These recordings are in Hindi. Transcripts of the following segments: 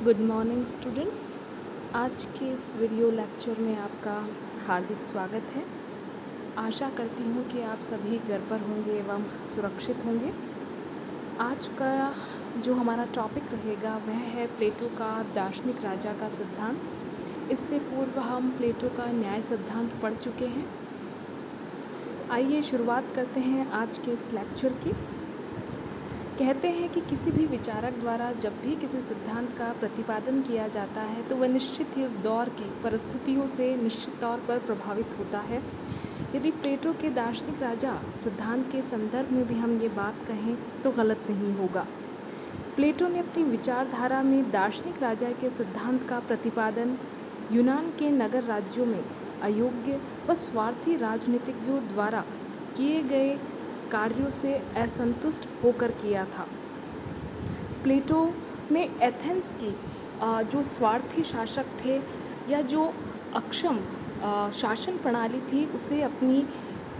Good morning students. आज के इस वीडियो लेक्चर में आपका हार्दिक स्वागत है। आशा करती हूँ कि आप सभी घर पर होंगे एवं सुरक्षित होंगे। आज का जो हमारा टॉपिक रहेगा वह है प्लेटो का दार्शनिक राजा का सिद्धांत। इससे पूर्व हम प्लेटो का न्याय सिद्धांत पढ़ चुके हैं। आइए शुरुआत करते हैं आज के इस लेक्चर की। कहते हैं कि किसी भी विचारक द्वारा जब भी किसी सिद्धांत का प्रतिपादन किया जाता है तो वह निश्चित ही उस दौर की परिस्थितियों से निश्चित तौर पर प्रभावित होता है। यदि प्लेटो के दार्शनिक राजा सिद्धांत के संदर्भ में भी हम ये बात कहें तो गलत नहीं होगा। प्लेटो ने अपनी विचारधारा में दार्शनिक राजा के सिद्धांत का प्रतिपादन यूनान के नगर राज्यों में अयोग्य व स्वार्थी राजनीतिज्ञों द्वारा किए गए कार्यों से असंतुष्ट होकर किया था। प्लेटो ने एथेंस की जो स्वार्थी शासक थे या जो अक्षम शासन प्रणाली थी उसे अपनी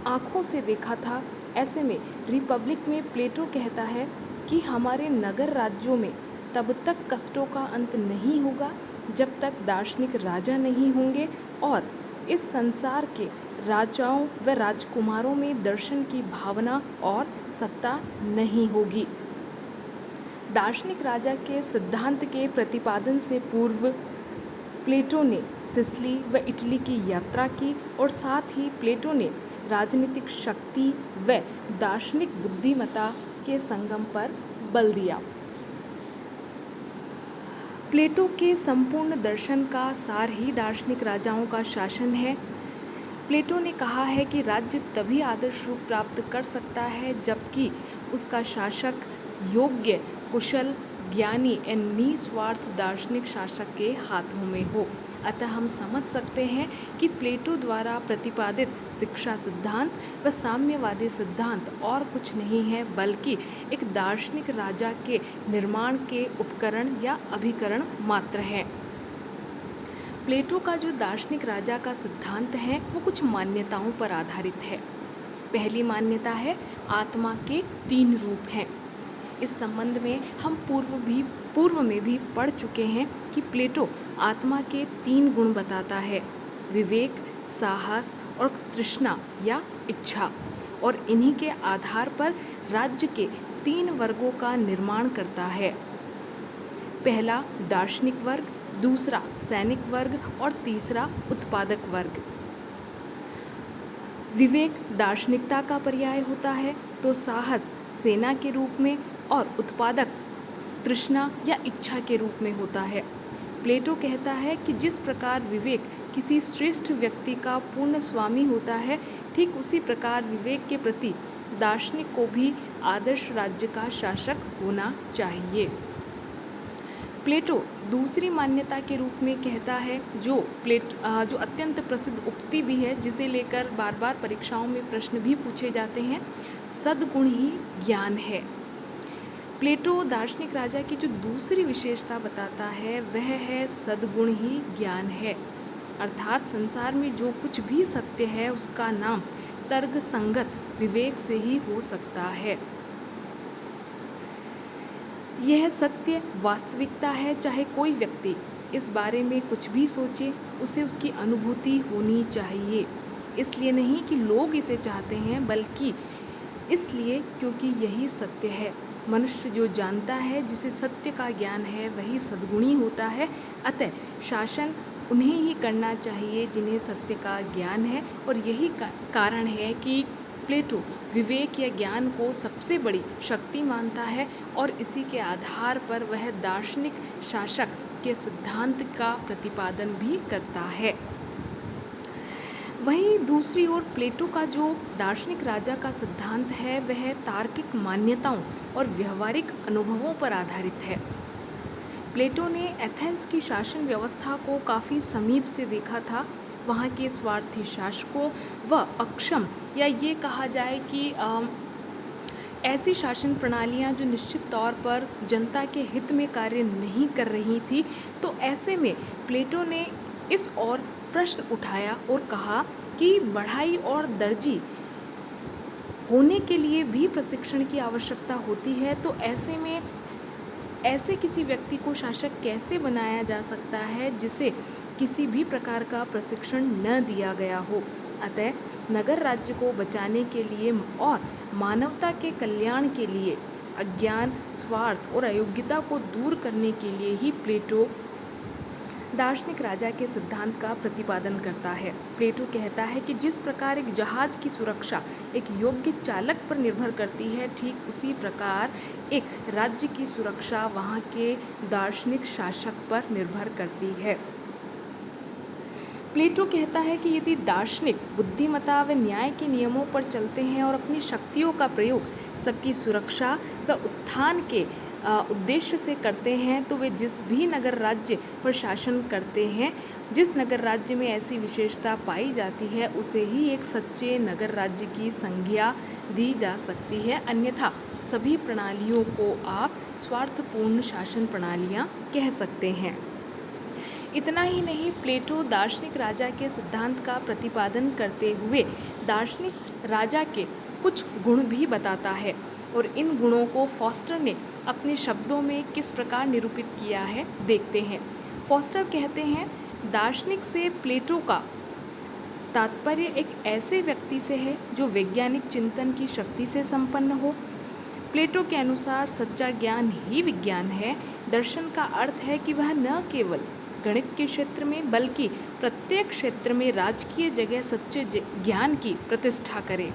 आँखों से देखा था। ऐसे में रिपब्लिक में प्लेटो कहता है कि हमारे नगर राज्यों में तब तक कष्टों का अंत नहीं होगा जब तक दार्शनिक राजा नहीं होंगे और इस संसार के राजाओं व राजकुमारों में दर्शन की भावना और सत्ता नहीं होगी। दार्शनिक राजा के सिद्धांत के प्रतिपादन से पूर्व प्लेटो ने सिसिली व इटली की यात्रा की और साथ ही प्लेटो ने राजनीतिक शक्ति व दार्शनिक बुद्धिमत्ता के संगम पर बल दिया। प्लेटो के संपूर्ण दर्शन का सार ही दार्शनिक राजाओं का शासन है। प्लेटो ने कहा है कि राज्य तभी आदर्श रूप प्राप्त कर सकता है जबकि उसका शासक योग्य, कुशल, ज्ञानी एवं निस्वार्थ दार्शनिक शासक के हाथों में हो। अतः हम समझ सकते हैं कि प्लेटो द्वारा प्रतिपादित शिक्षा सिद्धांत व साम्यवादी सिद्धांत और कुछ नहीं है बल्कि एक दार्शनिक राजा के निर्माण के उपकरण या अभिकरण मात्र है। प्लेटो का जो दार्शनिक राजा का सिद्धांत है वो कुछ मान्यताओं पर आधारित है। पहली मान्यता है आत्मा के 3 रूप हैं। इस संबंध में हम पूर्व में भी पढ़ चुके हैं कि प्लेटो आत्मा के 3 गुण बताता है, विवेक, साहस और तृष्णा या इच्छा, और इन्हीं के आधार पर राज्य के 3 वर्गों का निर्माण करता है। पहला दार्शनिक वर्ग, दूसरा सैनिक वर्ग और तीसरा उत्पादक वर्ग। विवेक दार्शनिकता का पर्याय होता है तो साहस सेना के रूप में और उत्पादक तृष्णा या इच्छा के रूप में होता है। प्लेटो कहता है कि जिस प्रकार विवेक किसी श्रेष्ठ व्यक्ति का पूर्ण स्वामी होता है, ठीक उसी प्रकार विवेक के प्रति दार्शनिक को भी आदर्श राज्य का शासक होना चाहिए। प्लेटो दूसरी मान्यता के रूप में कहता है जो अत्यंत प्रसिद्ध उक्ति भी है, जिसे लेकर बार बार परीक्षाओं में प्रश्न भी पूछे जाते हैं, सद्गुण ही ज्ञान है। प्लेटो दार्शनिक राजा की जो दूसरी विशेषता बताता है वह है सद्गुण ही ज्ञान है, अर्थात संसार में जो कुछ भी सत्य है उसका नाम तर्क संगत विवेक से ही हो सकता है। यह सत्य वास्तविकता है, चाहे कोई व्यक्ति इस बारे में कुछ भी सोचे, उसे उसकी अनुभूति होनी चाहिए। इसलिए नहीं कि लोग इसे चाहते हैं बल्कि इसलिए क्योंकि यही सत्य है। मनुष्य जो जानता है, जिसे सत्य का ज्ञान है, वही सद्गुणी होता है। अतः शासन उन्हें ही करना चाहिए जिन्हें सत्य का ज्ञान है, और यही कारण है कि प्लेटो विवेक या ज्ञान को सबसे बड़ी शक्ति मानता है और इसी के आधार पर वह दार्शनिक शासक के सिद्धांत का प्रतिपादन भी करता है। वहीं दूसरी ओर प्लेटो का जो दार्शनिक राजा का सिद्धांत है वह तार्किक मान्यताओं और व्यवहारिक अनुभवों पर आधारित है। प्लेटो ने एथेंस की शासन व्यवस्था को काफ़ी समीप से देखा था। वहाँ के स्वार्थी शासकों व अक्षम या ये कहा जाए कि ऐसी शासन प्रणालियाँ जो निश्चित तौर पर जनता के हित में कार्य नहीं कर रही थी, तो ऐसे में प्लेटो ने इस ओर प्रश्न उठाया और कहा कि बढ़ाई और दर्जी होने के लिए भी प्रशिक्षण की आवश्यकता होती है। तो ऐसे में ऐसे किसी व्यक्ति को शासक कैसे बनाया जा सकता है जिसे किसी भी प्रकार का प्रशिक्षण न दिया गया हो। अतः नगर राज्य को बचाने के लिए और मानवता के कल्याण के लिए अज्ञान, स्वार्थ और अयोग्यता को दूर करने के लिए ही प्लेटो दार्शनिक राजा के सिद्धांत का प्रतिपादन करता है। प्लेटो कहता है कि जिस प्रकार एक जहाज की सुरक्षा एक योग्य चालक पर निर्भर करती है, ठीक उसी प्रकार एक राज्य की सुरक्षा वहाँ के दार्शनिक शासक पर निर्भर करती है। प्लेटो कहता है कि यदि दार्शनिक बुद्धिमत्ता व न्याय के नियमों पर चलते हैं और अपनी शक्तियों का प्रयोग सबकी सुरक्षा व उत्थान के उद्देश्य से करते हैं, तो वे जिस भी नगर राज्य पर शासन करते हैं, जिस नगर राज्य में ऐसी विशेषता पाई जाती है, उसे ही एक सच्चे नगर राज्य की संज्ञा दी जा सकती है। अन्यथा सभी प्रणालियों को आप स्वार्थपूर्ण शासन प्रणालियाँ कह सकते हैं। इतना ही नहीं, प्लेटो दार्शनिक राजा के सिद्धांत का प्रतिपादन करते हुए दार्शनिक राजा के कुछ गुण भी बताता है और इन गुणों को फॉस्टर ने अपने शब्दों में किस प्रकार निरूपित किया है, देखते हैं। फॉस्टर कहते हैं, दार्शनिक से प्लेटो का तात्पर्य एक ऐसे व्यक्ति से है जो वैज्ञानिक चिंतन की शक्ति से संपन्न हो। प्लेटो के अनुसार सच्चा ज्ञान ही विज्ञान है। दर्शन का अर्थ है कि वह न केवल गणित के क्षेत्र में बल्कि प्रत्येक क्षेत्र में राजकीय जगह सच्चे ज्ञान की प्रतिष्ठा करे।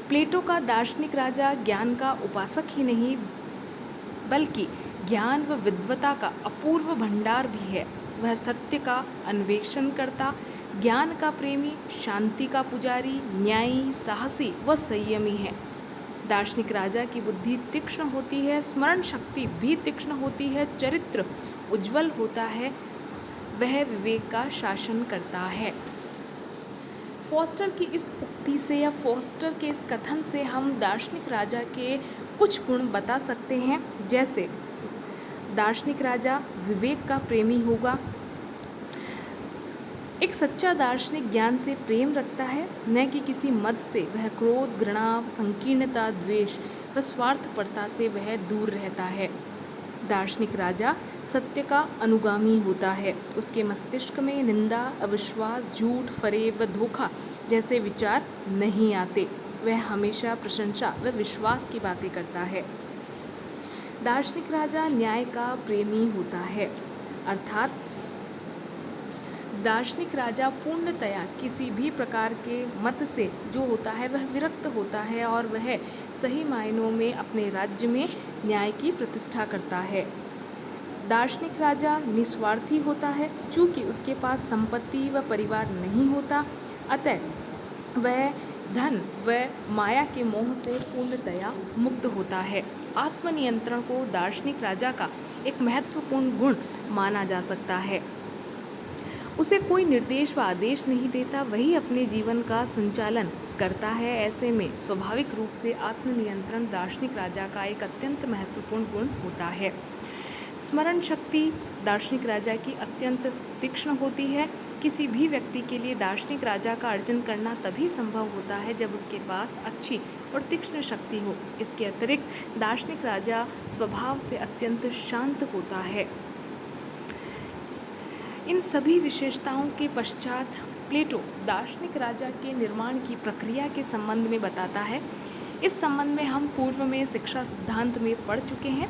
प्लेटो का दार्शनिक राजा ज्ञान का उपासक ही नहीं बल्कि ज्ञान व विद्वता का अपूर्व भंडार भी है। वह सत्य का अन्वेषण करता, ज्ञान का प्रेमी, शांति का पुजारी, न्यायी, साहसी व संयमी है। दार्शनिक राजा की बुद्धि तीक्ष्ण होती है, स्मरण शक्ति भी तीक्ष्ण होती है, चरित्र उज्जवल होता है, वह विवेक का शासन करता है। फॉस्टर की इस उक्ति से या फॉस्टर के इस कथन से हम दार्शनिक राजा के कुछ गुण बता सकते हैं। जैसे दार्शनिक राजा विवेक का प्रेमी होगा। एक सच्चा दार्शनिक ज्ञान से प्रेम रखता है, न कि किसी मद से। वह क्रोध, घृणा, संकीर्णता, द्वेष व स्वार्थपरता से वह दूर रहता है। दार्शनिक राजा सत्य का अनुगामी होता है। उसके मस्तिष्क में निंदा, अविश्वास, झूठ, फरेब व धोखा जैसे विचार नहीं आते। वह हमेशा प्रशंसा व विश्वास की बातें करता है। दार्शनिक राजा न्याय का प्रेमी होता है, अर्थात दार्शनिक राजा पूर्णतया किसी भी प्रकार के मत से जो होता है वह विरक्त होता है और वह सही मायनों में अपने राज्य में न्याय की प्रतिष्ठा करता है। दार्शनिक राजा निस्वार्थी होता है। चूँकि उसके पास संपत्ति व परिवार नहीं होता, अतः वह धन व माया के मोह से पूर्णतया मुक्त होता है। आत्मनियंत्रण को दार्शनिक राजा का एक महत्वपूर्ण गुण माना जा सकता है। उसे कोई निर्देश व आदेश नहीं देता, वही अपने जीवन का संचालन करता है। ऐसे में स्वाभाविक रूप से आत्मनियंत्रण दार्शनिक राजा का एक अत्यंत महत्वपूर्ण गुण होता है। स्मरण शक्ति दार्शनिक राजा की अत्यंत तीक्ष्ण होती है। किसी भी व्यक्ति के लिए दार्शनिक राजा का अर्जन करना तभी संभव होता है जब उसके पास अच्छी और तीक्ष्ण शक्ति हो। इसके अतिरिक्त दार्शनिक राजा स्वभाव से अत्यंत शांत होता है। इन सभी विशेषताओं के पश्चात प्लेटो दार्शनिक राजा के निर्माण की प्रक्रिया के संबंध में बताता है। इस संबंध में हम पूर्व में शिक्षा सिद्धांत में पढ़ चुके हैं।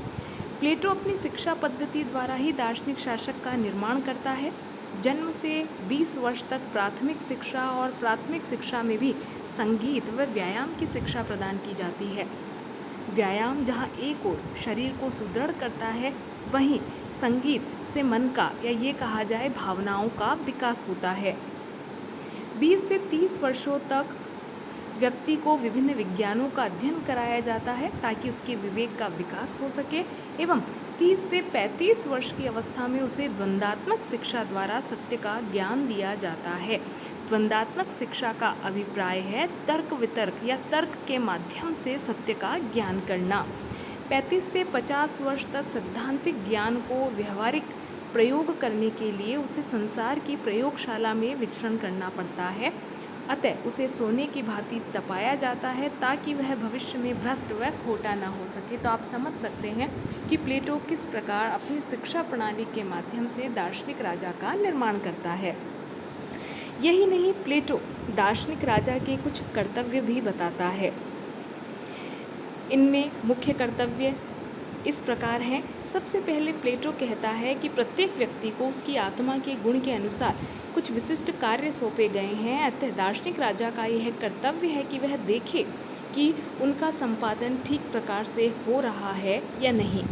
प्लेटो अपनी शिक्षा पद्धति द्वारा ही दार्शनिक शासक का निर्माण करता है। जन्म से 20 वर्ष तक प्राथमिक शिक्षा और प्राथमिक शिक्षा में भी संगीत व व्यायाम की शिक्षा प्रदान की जाती है। व्यायाम जहाँ एक ओर शरीर को सुदृढ़ करता है, वहीं संगीत से मन का या ये कहा जाए भावनाओं का विकास होता है। 20 से 30 वर्षों तक व्यक्ति को विभिन्न विज्ञानों का अध्ययन कराया जाता है ताकि उसके विवेक का विकास हो सके एवं 30 से 35 वर्ष की अवस्था में उसे द्वंद्वात्मक शिक्षा द्वारा सत्य का ज्ञान दिया जाता है। द्वंद्वात्मक शिक्षा का अभिप्राय है तर्क वितर्क या तर्क के माध्यम से सत्य का ज्ञान करना। 35 से 50 वर्ष तक सैद्धांतिक ज्ञान को व्यवहारिक प्रयोग करने के लिए उसे संसार की प्रयोगशाला में विचरण करना पड़ता है। अतः उसे सोने की भांति तपाया जाता है ताकि वह भविष्य में भ्रष्ट व खोटा ना हो सके। तो आप समझ सकते हैं कि प्लेटो किस प्रकार अपनी शिक्षा प्रणाली के माध्यम से दार्शनिक राजा का निर्माण करता है। यही नहीं, प्लेटो दार्शनिक राजा के कुछ कर्तव्य भी बताता है। इनमें मुख्य कर्तव्य इस प्रकार हैं। सबसे पहले प्लेटो कहता है कि प्रत्येक व्यक्ति को उसकी आत्मा के गुण के अनुसार कुछ विशिष्ट कार्य सौंपे गए हैं। अतः दार्शनिक राजा का यह कर्तव्य है कि वह देखे कि उनका संपादन ठीक प्रकार से हो रहा है या नहीं।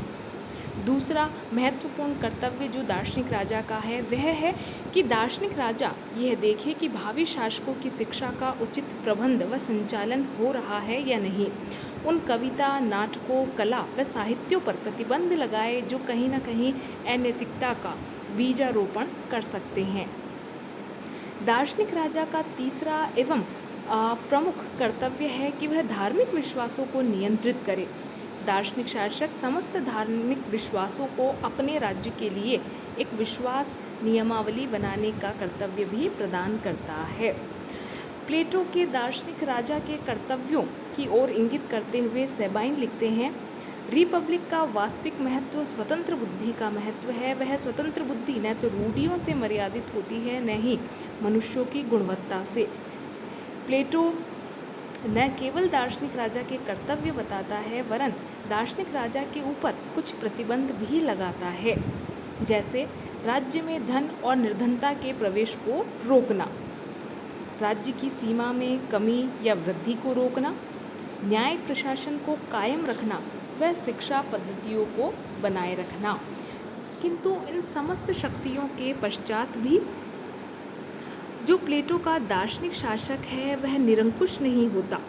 दूसरा महत्वपूर्ण कर्तव्य जो दार्शनिक राजा का है वह है कि दार्शनिक राजा यह देखे कि भावी शासकों की शिक्षा का उचित प्रबंध व संचालन हो रहा है या नहीं। उन कविता, नाटकों, कला व साहित्यों पर प्रतिबंध लगाए जो कहीं न कहीं अनैतिकता का बीजारोपण कर सकते हैं। दार्शनिक राजा का तीसरा एवं प्रमुख कर्तव्य है कि वह धार्मिक विश्वासों को नियंत्रित करे। दार्शनिक शासक समस्त धार्मिक विश्वासों को अपने राज्य के लिए एक विश्वास नियमावली बनाने का कर्तव्य भी प्रदान करता है। प्लेटो के दार्शनिक राजा के कर्तव्यों की ओर इंगित करते हुए सेबाइन लिखते हैं, रिपब्लिक का वास्तविक महत्व स्वतंत्र बुद्धि का महत्व है। वह स्वतंत्र बुद्धि न तो रूढ़ियों से मर्यादित होती है न ही मनुष्यों की गुणवत्ता से। प्लेटो न केवल दार्शनिक राजा के कर्तव्य बताता है वरन दार्शनिक राजा के ऊपर कुछ प्रतिबंध भी लगाता है, जैसे राज्य में धन और निर्धनता के प्रवेश को रोकना, राज्य की सीमा में कमी या वृद्धि को रोकना, न्याय प्रशासन को कायम रखना व शिक्षा पद्धतियों को बनाए रखना। किंतु इन समस्त शक्तियों के पश्चात भी जो प्लेटो का दार्शनिक शासक है वह निरंकुश नहीं होता,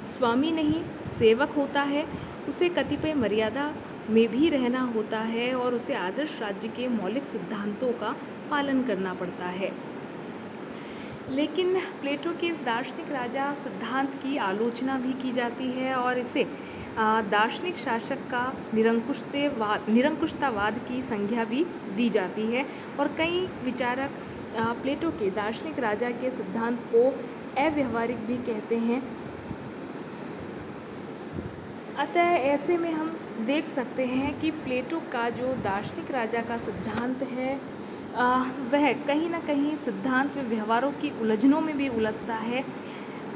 स्वामी नहीं सेवक होता है। उसे कतिपय मर्यादा में भी रहना होता है और उसे आदर्श राज्य के मौलिक सिद्धांतों का पालन करना पड़ता है। लेकिन प्लेटो के इस दार्शनिक राजा सिद्धांत की आलोचना भी की जाती है और इसे दार्शनिक शासक का निरंकुशतावाद की संज्ञा भी दी जाती है और कई विचारक प्लेटो के दार्शनिक राजा के सिद्धांत को अव्यावहारिक भी कहते हैं। अतः ऐसे में हम देख सकते हैं कि प्लेटो का जो दार्शनिक राजा का सिद्धांत है वह कहीं ना कहीं सिद्धांत व व्यवहारों की उलझनों में भी उलझता है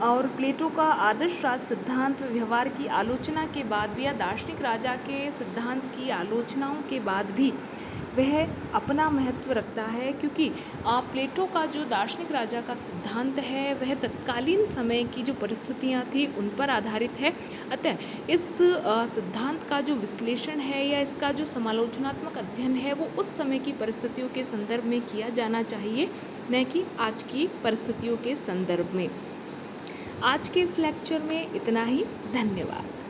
और प्लेटो का आदर्श राज सिद्धांत व व्यवहार की आलोचना के भी या दार्शनिक राजा के सिद्धांत की आलोचनाओं के बाद भी वह अपना महत्व रखता है, क्योंकि प्लेटो का जो दार्शनिक राजा का सिद्धांत है वह तत्कालीन समय की जो परिस्थितियां थी उन पर आधारित है। अतः इस सिद्धांत का जो विश्लेषण है या इसका जो समालोचनात्मक अध्ययन है वो उस समय की परिस्थितियों के संदर्भ में किया जाना चाहिए, न कि आज की परिस्थितियों के संदर्भ में। आज के इस लेक्चर में इतना ही। धन्यवाद।